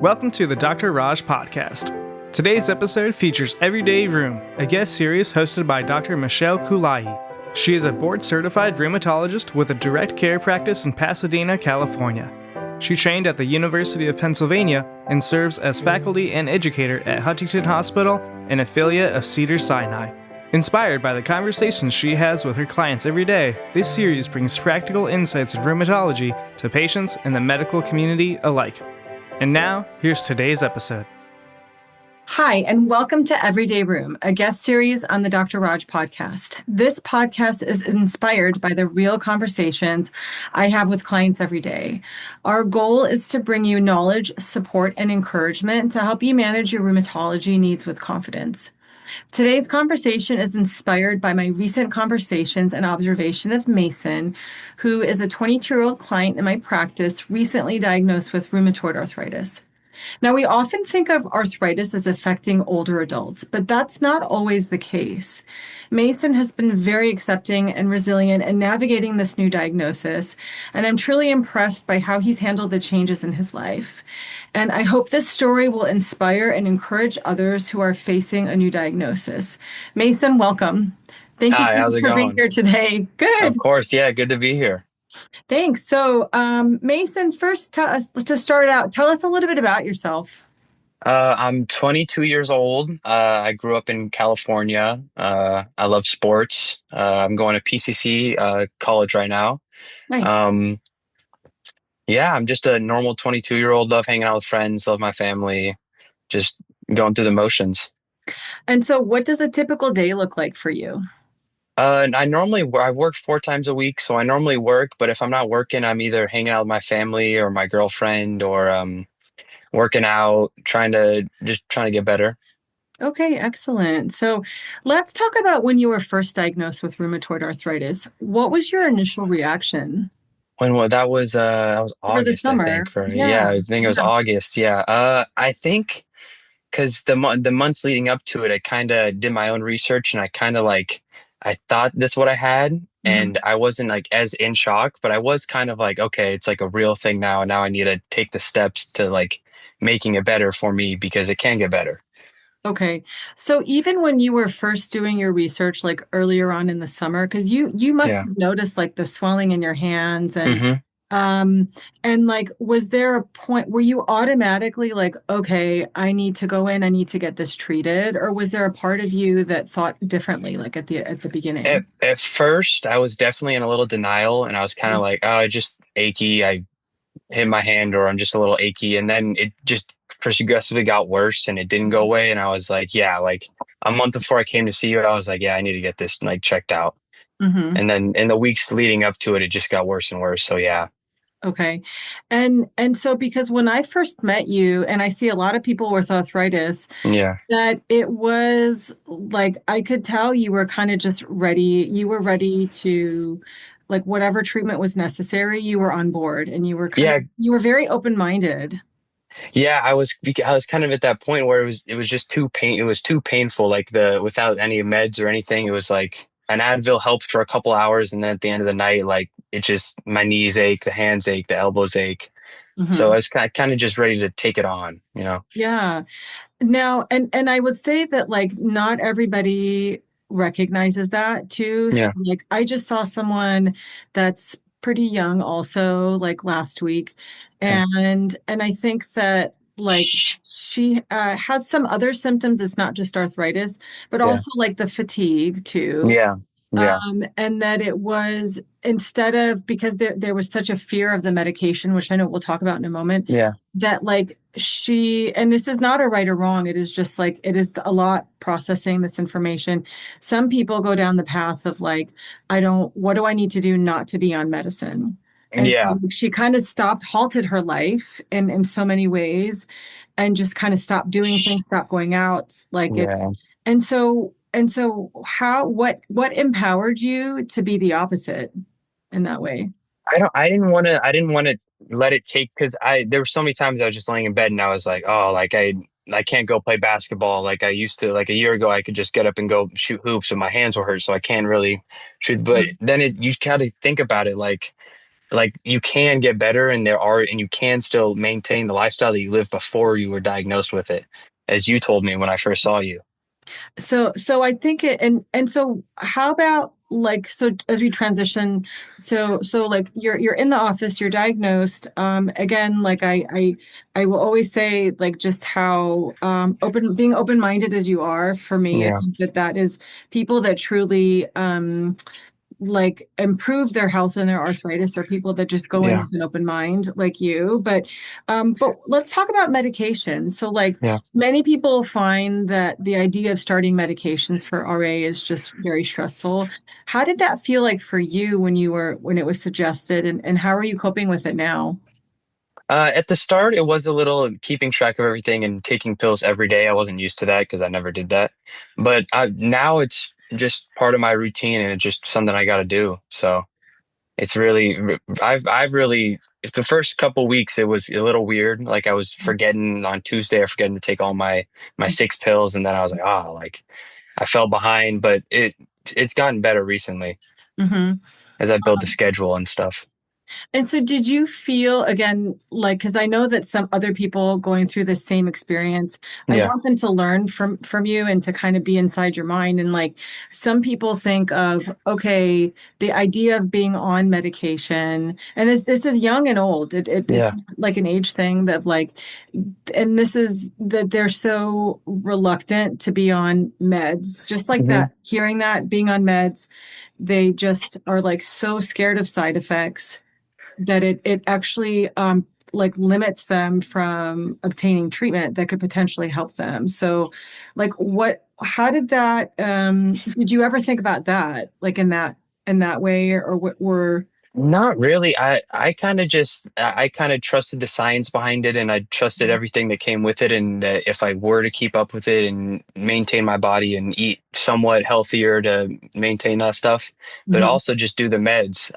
Welcome to the Dr. Raj podcast. Today's episode features Everyday Rheum, a guest series hosted by Dr. Michelle Koolaee. She is a board-certified rheumatologist with a direct care practice in Pasadena, California. She trained at the University of Pennsylvania and serves as faculty and educator at Huntington Hospital, an affiliate of Cedars-Sinai. Inspired by the conversations she has with her clients every day, this series brings practical insights in rheumatology to patients and the medical community alike. And now, here's today's episode. Hi, and welcome to Everyday Rheum, a guest series on the Dr. Raj podcast. This podcast is inspired by the real conversations I have with clients every day. Our goal is to bring you knowledge, support, and encouragement to help you manage your rheumatology needs with confidence. Today's conversation is inspired by my recent conversations and observation of Mason, who is a 22-year-old client in my practice recently diagnosed with rheumatoid arthritis. Now, we often think of arthritis as affecting older adults, but that's not always the case. Mason has been very accepting and resilient in navigating this new diagnosis, and I'm truly impressed by how he's handled the changes in his life. And I hope this story will inspire and encourage others who are facing a new diagnosis. Mason, welcome. Thank you Hi, how's it for being going? here today. Good. Of course, yeah, good to be here. Thanks. So, Mason, first, to start out, tell us a little bit about yourself. I'm 22 years old. I grew up in California. I love sports. I'm going to PCC college right now. Nice. Yeah, I'm just a normal 22-year-old. Love hanging out with friends, love my family, just going through the motions. And so what does a typical day look like for you? I work 4 times a week, so I normally work, but if I'm not working, I'm either hanging out with my family or my girlfriend or working out, trying to get better. Okay, excellent. So let's talk about when you were first diagnosed with rheumatoid arthritis. What was your initial reaction? That was Over the August, I summer? think, right? Yeah, Yeah. I think it was August. Yeah. I think because the months leading up to it, I kind of did my own research and I thought that's what I had, Mhm. and I wasn't like as in shock, but I was kind of like, okay, it's like a real thing now, and now I need to take the steps to like making it better for me because it can get better. Okay. So even when you were first doing your research, like earlier on in the summer, because you must Yeah. have noticed like the swelling in your hands hmm um and like was there a point where you automatically like, okay, I need to go in, I need to get this treated, or was there a part of you that thought differently like at the beginning? At first, I was definitely in a little denial, and I was kind of like, oh, it's just achy. I hit my hand, or I'm just a little achy. And then it just progressively got worse and it didn't go away. And I was like, yeah, like a month before I came to see you, I was like, yeah, I need to get this like checked out. Mm-hmm. And then in the weeks leading up to it, it just got worse and worse. So yeah. Okay. And so because when I first met you, and I see a lot of people with arthritis, Yeah. that it was like I could tell you were kind of just ready. You were ready to like whatever treatment was necessary, you were on board and Yeah. you were very open-minded. Yeah. I was kind of at that point where it was just it was too painful. Like without any meds or anything, it was like an Advil helped for a couple hours. And then at the end of the night, like it just, my knees ache, the hands ache, the elbows ache. So Mhm. I was kind of just ready to take it on, you know? Yeah. Now, and I would say that like not everybody recognizes that too. So, Yeah. like I just saw someone that's pretty young also like last week, Yeah. and I think that like she has some other symptoms. It's not just arthritis, but Yeah. also like the fatigue too. Yeah. Yeah. And that it was instead of because there was such a fear of the medication, which I know we'll talk about in a moment, Yeah. that like and this is not a right or wrong, it is just like it is a lot processing this information. Some people go down the path of like, what do I need to do not to be on medicine? And so Yeah. she kind of halted her life in so many ways and just kind of stopped doing things, stopped going out. Like it's, Yeah. and so what empowered you to be the opposite in that way? I didn't want to let it take, because there were so many times I was just laying in bed and I was like, oh, like I can't go play basketball like I used to. Like a year ago, I could just get up and go shoot hoops and my hands were hurt. So I can't really shoot. But then you gotta think about it. Like like you can get better, and you can still maintain the lifestyle that you lived before you were diagnosed with it, as you told me when I first saw you. So I think it, and so how about like, so as we transition, so like you're in the office, you're diagnosed. Again, like I will always say, like, just how being open-minded as you are, for me, I Yeah, think that is people that truly like improve their health and their arthritis, or people that just go in yeah, with an open mind like you. But let's talk about medication. So like, yeah. many people find that the idea of starting medications for RA is just very stressful. How did that feel like for you when it was suggested, and how are you coping with it now? At the start, it was a little keeping track of everything and taking pills every day. I wasn't used to that because I never did that. But now it's just part of my routine, and it's just something I got to do. So it's really, I've really, the first couple weeks, it was a little weird. Like I was forgetting on Tuesday, I forgetting to take all my 6 pills. And then I was like, oh, like I fell behind, but it's gotten better recently Mm-hmm. as I build the schedule and stuff. And so, did you feel, again, like, because I know that some other people going through the same experience, I Yeah. want them to learn from you and to kind of be inside your mind. And like, some people think of, okay, the idea of being on medication, and this is young and old. It's Yeah. like an age thing that like, and this is that they're so reluctant to be on meds, just like Hmm. that. Hearing that being on meds, they just are like so scared of side effects that it actually like limits them from obtaining treatment that could potentially help them. So like, how did that did you ever think about that, like, in that way, or what were Not really. I kind of just I kind of trusted the science behind it, and I trusted everything that came with it, and that if I were to keep up with it and maintain my body and eat somewhat healthier to maintain that stuff, but hmm also just do the meds,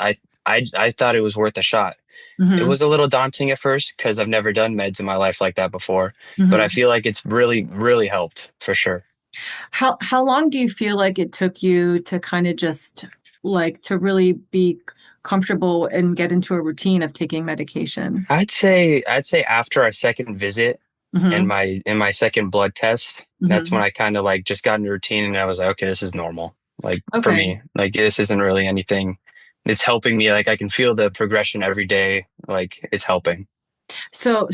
I thought it was worth a shot. It hmm was a little daunting at first because I've never done meds in my life like that before, but I hmm feel like it's really, really helped for sure. how long do you feel like it took you to kind of just like to really be comfortable and get into a routine of taking medication? I'd say after our second visit and hmm my second blood test, that's when hmm I kind of like just got in a routine, and I was like, okay, this is normal. Like for okay. me, like this isn't really anything. It's helping me. Like I can feel the progression every day. Like it's helping. So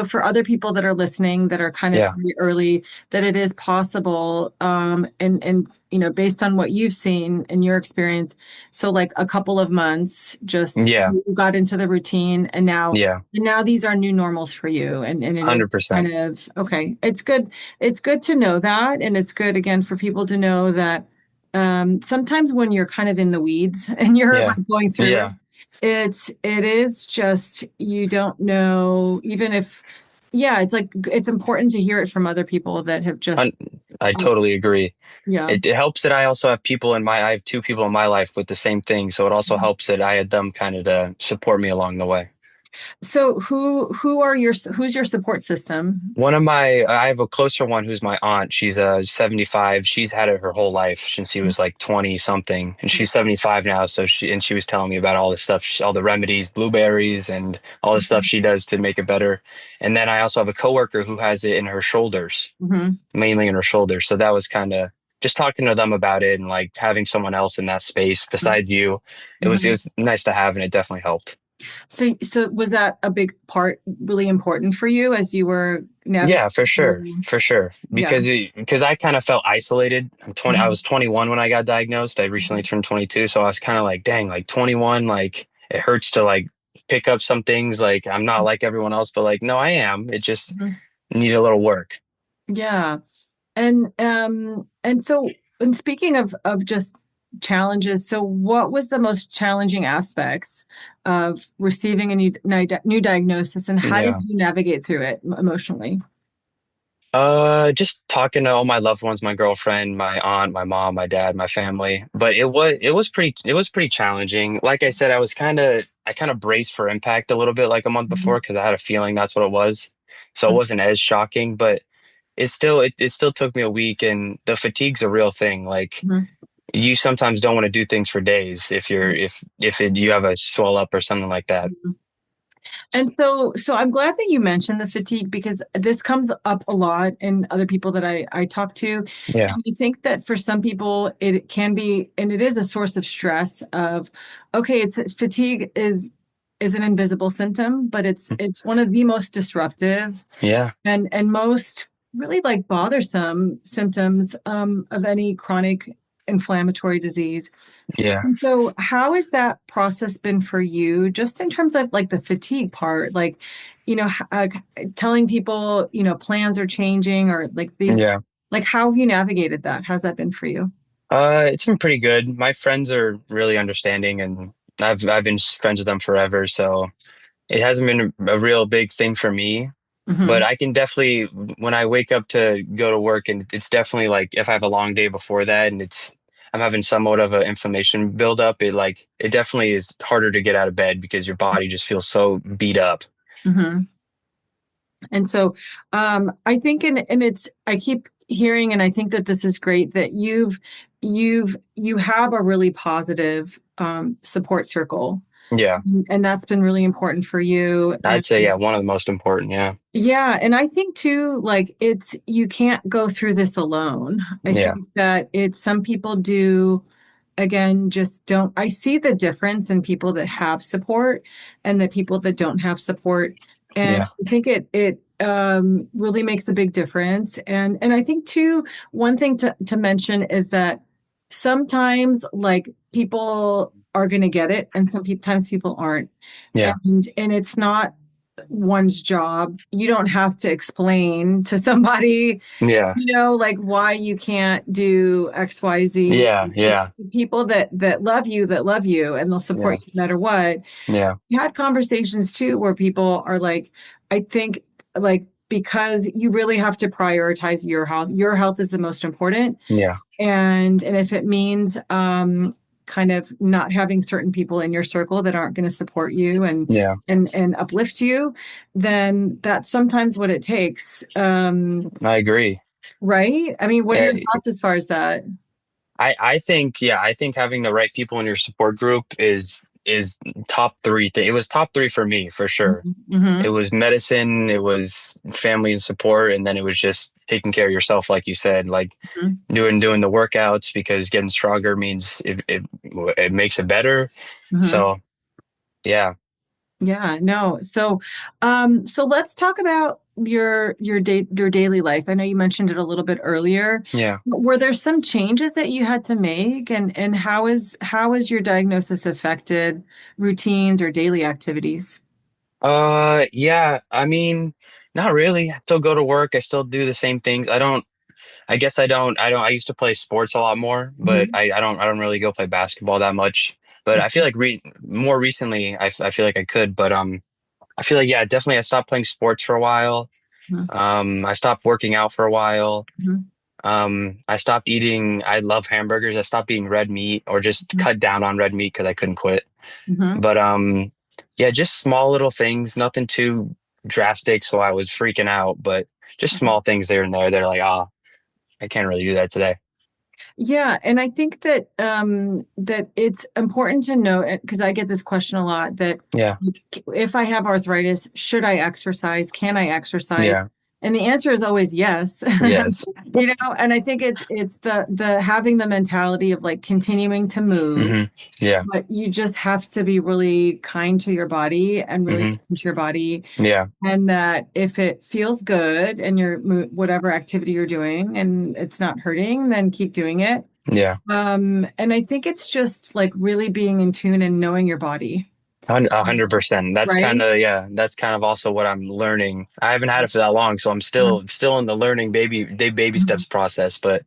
for other people that are listening that are kind of Yeah. very early, that it is possible, and based on what you've seen in your experience, so like a couple of months, just Yeah. you got into the routine, Yeah. and now these are new normals for you, and it is 100%. kind of okay. It's good to know that, and it's good again for people to know that sometimes when you're kind of in the weeds and you're Yeah. like going through it, Yeah. it is just, you don't know, even if, yeah, it's like it's important to hear it from other people that have I, just I um, totally agree. yeah. It helps that I also have I have two people in my life with the same thing. So it also helps that I had them kind of to support me along the way. So who's your support system? I have a closer one who's my aunt. She's 75. She's had it her whole life since she was like 20 something, and she's 75 now. So she was telling me about all the stuff, all the remedies, blueberries, and all the stuff she does to make it better. And then I also have a coworker who has it in her shoulders, Mhm. mainly in her shoulders. So that was kind of just talking to them about it, and like having someone else in that space besides you. It Mhm. was nice to have, and it definitely helped. So was that a big part, really important for you as you were navigating Yeah, for sure, through? for sure. Yeah. Because I kind of felt isolated. I Mhm. was 21 when I got diagnosed. I recently turned 22, so I was kind of like, dang, like 21, like it hurts to like pick up some things. Like I'm not like everyone else, but like no, I am. It just Mhm. need a little work. Yeah. And so, and speaking of just challenges, so what was the most challenging aspects of receiving a new diagnosis, and how did Yeah. you navigate through it emotionally? Just talking to all my loved ones, my girlfriend, my aunt, my mom, my dad, my family. But it was pretty challenging. Like I said, I kind of braced for impact a little bit like a month before Mhm. because I had a feeling that's what it was. So it wasn't as shocking, but it still took me a week, and the fatigue's a real thing. Like Mhm. you sometimes don't want to do things for days you have a swell up or something like that. Mhm. And so I'm glad that you mentioned the fatigue because this comes up a lot in other people that I talk to. Yeah. And I think that for some people it can be, and it is a source of stress of, okay, it's fatigue is an invisible symptom, but it's one of the most disruptive Yeah. and most really like bothersome symptoms of any chronic inflammatory disease. Yeah. And so how has that process been for you, just in terms of like the fatigue part, like, telling people, plans are changing or like these, Yeah. like how have you navigated that? How's that been for you? It's been pretty good. My friends are really understanding, and I've been friends with them forever, so it hasn't been a real big thing for me. But Hmm. I can definitely, when I wake up to go to work, and it's definitely like if I have a long day before that, and I'm having somewhat of an inflammation buildup, it definitely is harder to get out of bed because your body just feels so beat up. Hmm. And so I think, and it's, I keep hearing, and I think that this is great that you have a really positive support circle. Yeah, And that's been really important for you. I'd say yeah, one of the most important. Yeah, Yeah, and I think too, like it's you can't go through this alone. I yeah, think that it's some people do, again, just don't. I see the difference in people that have support and the people that don't have support. And yeah, I think it really makes a big difference. And I think too, one thing to mention is that sometimes like people are going to get it and sometimes people aren't. yeah, And it's not one's job. You don't have to explain to somebody, yeah, like why you can't do XYZ. yeah, yeah, People that love you and they'll support yeah, you no matter what. yeah, We had conversations too where people are like, I think like because you really have to prioritize your health. Your health is the most important. yeah, And if it means kind of not having certain people in your circle that aren't going to support you yeah. and uplift you, then that's sometimes what it takes. I agree. Right? I mean, what are Uh, your thoughts as far as that? I think yeah, I think having the right people in your support group is top three. It was top three for me for sure. It Mm-hmm. was medicine, it was family and support, and then it was just taking care of yourself, like you said, like doing the workouts because getting stronger means it makes it better. Mm-hmm. So yeah, Yeah, no. So let's talk about your daily life. I know you mentioned it a little bit earlier. yeah. Were there some changes that you had to make, and how is your diagnosis affected routines or daily activities? Yeah. I mean, not really. I still go to work. I still do the same things. I guess I used to play sports a lot more, but Hmm. I don't really go play basketball that much. But I feel like more recently, I feel like I could, but I feel like yeah, definitely I stopped playing sports for a while. I stopped working out for a while. Hmm. I stopped eating. I love hamburgers. I stopped eating red meat or just cut down on red meat because I couldn't quit. Hmm. But yeah, just small little things, nothing too drastic. So I was freaking out, but just small things there and there. They're like, ah, I can't really do that today. Yeah, and I think that that it's important to know because I get this question a lot that Yeah, like, if I have arthritis, should I exercise? Can I exercise? yeah, And the answer is always yes. yes, And I think it's the having the mentality of like continuing to move, hmm, yeah, but you just have to be really kind to your body and really hmm, listen to your body. yeah, And that if it feels good and whatever activity you're doing and it's not hurting, then keep doing it. yeah. And I think it's just like really being in tune and knowing your body, 100%. That's kind right? of yeah. That's kind of also what I'm learning. I haven't had it for that long, so I'm Mhm. still in the learning baby steps process. But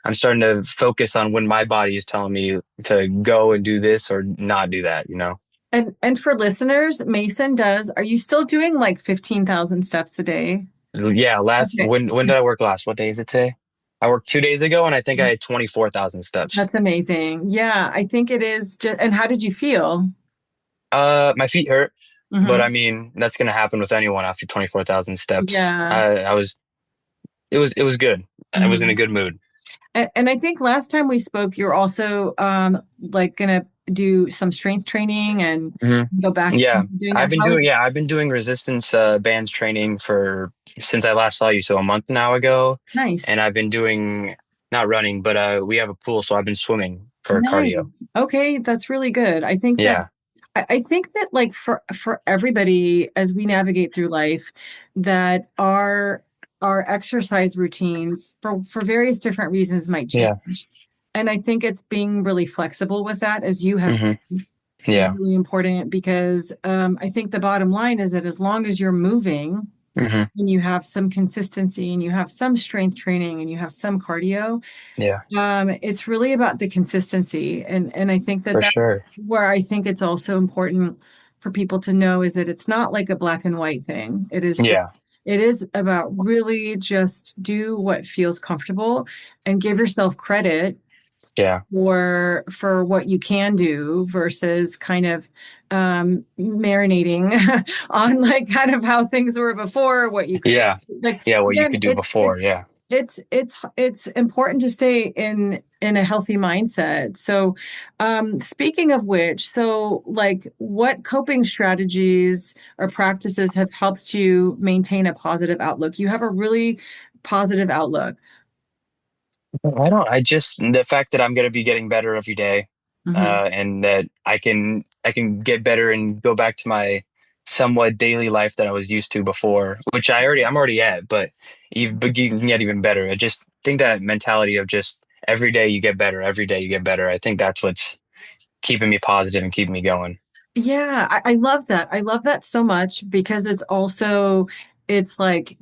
I'm starting to focus on when my body is telling me to go and do this or not do that. You know? And for listeners, Mason does. Are you still doing like 15,000 steps a day? Yeah. Okay. When did I work last? What day is it today? I worked 2 days ago, and I think I had 24,000 steps. That's amazing. Yeah, I think it is just, and how did you feel? My feet hurt, but I Hmm. mean that's gonna happen with anyone after 24,000 steps. Yeah. It was good. I was in a Mhm. good mood. And I think last time we spoke, you're also like gonna do some strength training and Hmm. go back Yeah, into doing that. How is I've been doing resistance bands training for since I last saw you, so a month now ago, and nice? I've been doing not running, but we have a pool, so I've been swimming for cardio. Nice. Okay, that's really good. I think that Yeah, I think that like for everybody as we navigate through life, that our exercise routines for various different reasons might yeah, change. And I think it's being really flexible with that as you have hmm, is yeah, really important because I think the bottom line is that as long as you're moving hmm, and you have some consistency and you have some strength training and you have some cardio, yeah, it's really about the consistency. And I think that for that's sure. where I think it's also important for people to know is that it's not like a black and white thing. Yeah, It is about really just do what feels comfortable and give yourself credit yeah, for what you can do versus kind of marinating on like kind of how things were before, what you could yeah, like yeah. What you again, could do before, yeah, it's important to stay in a healthy mindset. So speaking of which, so like what coping strategies or practices have helped you maintain a positive outlook? You have a really positive outlook. I don't. I just the fact that I'm going to be getting better every day, Hmm. and that I can get better and go back to my somewhat daily life that I was used to before, which I'm already at, but you can get even better. I just think that mentality of just every day you get better, every day you get better. I think that's what's keeping me positive and keeping me going. Yeah, I love that. I love that so much because it's also, it's like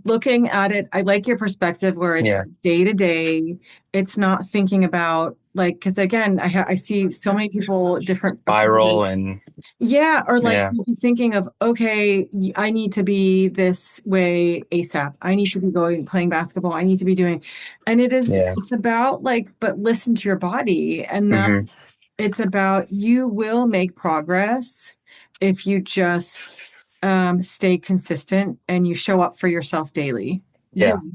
looking at it. I like your perspective where it's Yeah, like day to day. It's not thinking about like, because again, I see so many people, different spiral approaches. and Yeah, or like yeah, maybe thinking of, okay, I need to be this way ASAP. I need to be going playing basketball. I need to be doing, and yeah, it's about like, but listen to your body and that hmm, it's about you will make progress if you just stay consistent and you show up for yourself daily. yeah, Really.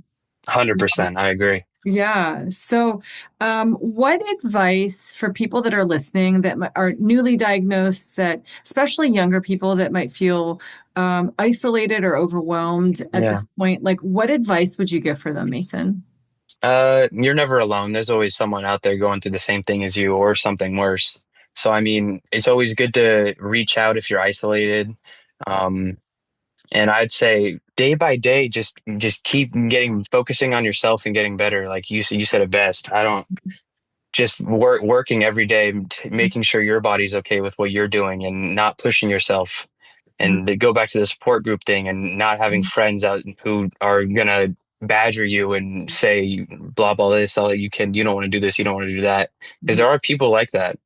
100%. I agree. Yeah. So, what advice for people that are listening that are newly diagnosed, that especially younger people that might feel isolated or overwhelmed at Yeah. this point, like what advice would you give for them, Mason? You're never alone. There's always someone out there going through the same thing as you or something worse. So, I mean, it's always good to reach out if you're isolated. Um, and I'd say day by day, just keep focusing on yourself and getting better. Like you said it best. I don't just working every day, making sure your body's okay with what you're doing and not pushing yourself. And they go back to the support group thing and not having friends out who are gonna badger you and say blah blah this, all you don't want to do this, you don't want to do that. Because there are people like that.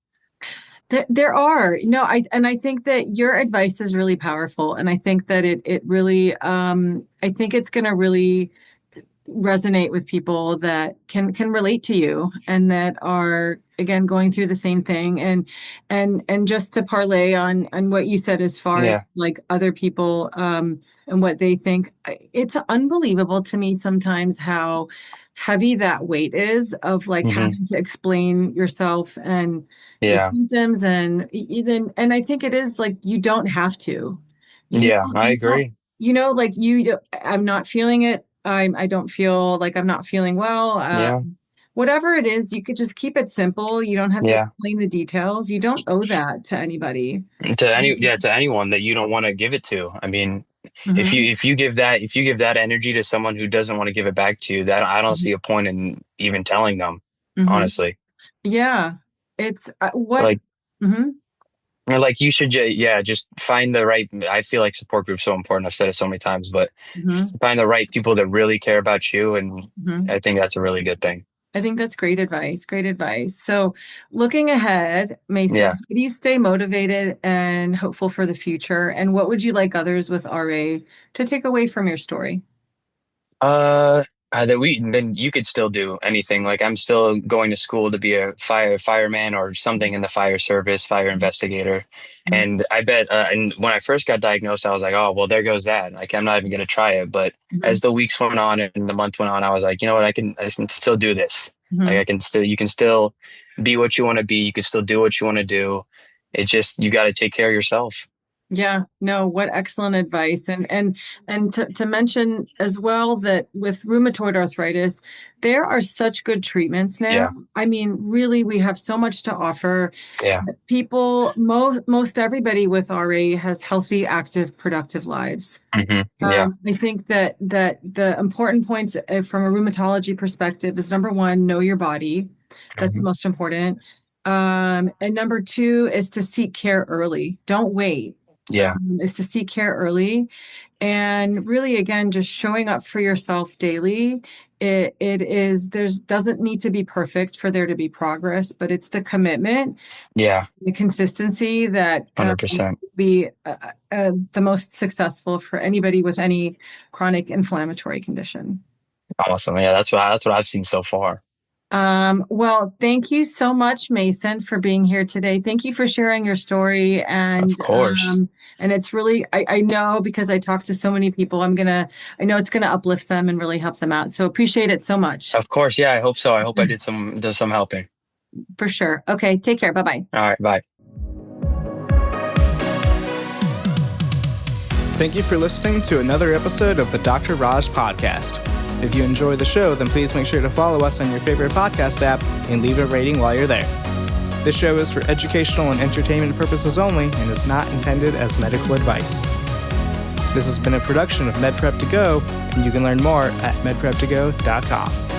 There are. No, I think that your advice is really powerful. And I think that it really I think it's gonna really resonate with people that can relate to you and that are again going through the same thing and just to parlay on what you said as far as Yeah. like other people and what they think, it's unbelievable to me sometimes how heavy that weight is of like Hmm. having to explain yourself and your Yeah. symptoms and even and I think it is like you don't have to Yeah. I you don't agree. like I'm not feeling it. I don't feel like I'm not feeling well. Yeah. Whatever it is, you could just keep it simple. You don't have to Yeah. explain the details. You don't owe that to anybody. To anyone that you don't want to give it to. I mean, Hmm. if you give that energy to someone who doesn't want to give it back to you, that I don't see a point in even telling them, Hmm. honestly. Yeah, it's what. Like Hmm. or like you should yeah, just find the right. I feel like support groups so important. I've said it so many times, but Hmm. find the right people that really care about you, and Hmm. I think that's a really good thing. I think that's great advice. Great advice. So, looking ahead, Mason, Yeah. how do you stay motivated and hopeful for the future? And what would you like others with RA to take away from your story? Uh, that we then you could still do anything. Like I'm still going to school to be a fireman or something in the fire service, fire investigator. And I bet, and when I first got diagnosed, I was like, oh, well, there goes that. Like I'm not even going to try it. But Hmm. as the weeks went on and the month went on, I was like, you know what, I can still do this. Like Mhm. you can still be what you want to be. You can still do what you want to do. It just, you got to take care of yourself. Yeah, no, what excellent advice. And to mention as well that with rheumatoid arthritis, there are such good treatments now. Yeah. I mean, really, we have so much to offer. Yeah. People, most everybody with RA has healthy, active, productive lives. Yeah. I think that the important points from a rheumatology perspective is number one, know your body. That's the hmm most important. And number two is to seek care early. Don't wait. Yeah. Is to seek care early, and really, again, just showing up for yourself daily. It is there's doesn't need to be perfect for there to be progress, but it's the commitment, Yeah. the consistency that 100%. be the most successful for anybody with any chronic inflammatory condition. Awesome. Yeah. That's what I've seen so far. Well, thank you so much, Mason, for being here today. Thank you for sharing your story. Of course. And it's really, I know because I talked to so many people, I know it's gonna uplift them and really help them out. So appreciate it so much. Of course. Yeah. I hope so. I hope I did some helping. For sure. Okay, take care. Bye-bye. All right. Bye. Thank you for listening to another episode of the Dr. Raj Podcast. If you enjoy the show, then please make sure to follow us on your favorite podcast app and leave a rating while you're there. This show is for educational and entertainment purposes only and is not intended as medical advice. This has been a production of MedPrep2Go, and you can learn more at medprep2go.com.